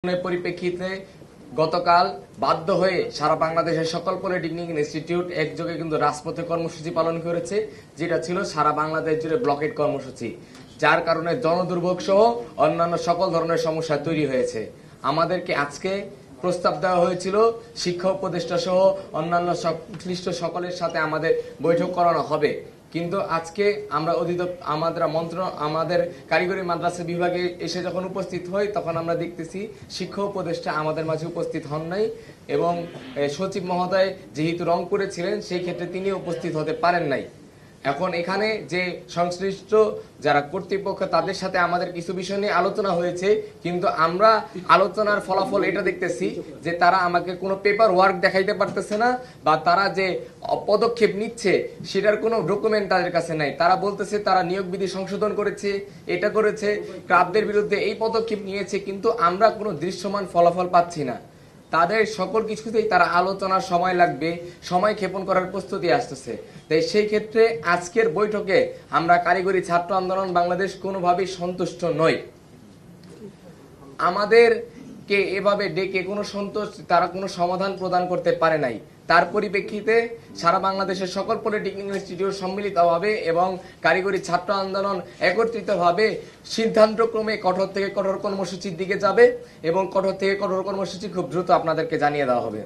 পরিপ্রেক্ষিতে গতকাল বাধ্য হয়ে সারা বাংলাদেশের সকল পলিটেকনিক ইনস্টিটিউট একযোগে কিন্তু রাজপথে কর্মসূচি পালন করেছে, যেটা ছিল সারা বাংলাদেশ জুড়ে ব্লকেট কর্মসূচি, যার কারণে জনদুর্ভোগ সহ অন্যান্য সকল ধরনের সমস্যা তৈরি হয়েছে। আমাদেরকে আজকে প্রস্তাব দেওয়া হয়েছিল শিক্ষা উপদেষ্টা সহ অন্যান্য সংশ্লিষ্ট সকলের সাথে আমাদের বৈঠক করানো হবে, কিন্তু আজকে আমরা আমাদের কারিগরি মাদ্রাসা বিভাগে এসে যখন উপস্থিত হই তখন আমরা দেখতেছি শিক্ষা উপদেষ্টা আমাদের মাঝে উপস্থিত হন নাই এবং সচিব মহোদয় যেহেতু রংপুরে ছিলেন সেই ক্ষেত্রে তিনি উপস্থিত হতে পারেন নাই। এখন এখানে যে সংশ্লিষ্ট যারা কর্তৃপক্ষ তাদের সাথে আমাদের কিছু বিষয় নিয়ে আলোচনা হয়েছে, কিন্তু আমরা আলোচনার ফলাফল এটা দেখতেছি যে তারা আমাকে কোনো পেপার ওয়ার্ক দেখাইতে পারতেছে না, বা তারা যে পদক্ষেপ নিচ্ছে সেটার কোনো ডকুমেন্ট তাদের কাছে নাই। তারা বলতেছে তারা নিয়োগ বিধি সংশোধন করেছে, এটা করেছে, ক্লাবদের বিরুদ্ধে এই পদক্ষেপ নিয়েছে, কিন্তু আমরা কোনো দৃশ্যমান ফলাফল পাচ্ছি না। তাদের সকল কিছুতেই তারা আলোচনার সময় লাগবে, সময় ক্ষেপণ করার প্রস্তুতি আসতেছে। তাই সেই ক্ষেত্রে আজকের বৈঠকে আমরা কারিগরি ছাত্র আন্দোলন বাংলাদেশ কোনোভাবেই সন্তুষ্ট নই। আমাদেরকে এভাবে ডেকে তারা কোনো সমাধান প্রদান করতে পারে নাই। তার পরিপ্রেক্ষিতে সারা বাংলাদেশের সকল পলিটেকনিক ইনস্টিটিউট সম্মিলিতভাবে এবং কারিগরি ছাত্র আন্দোলন একত্রিতভাবে সিদ্ধান্তক্রমে কঠোর থেকে কঠোর কর্মসূচির দিকে যাবে এবং কঠোর থেকে কঠোর কর্মসূচি খুব দ্রুত আপনাদেরকে জানিয়ে দেওয়া হবে।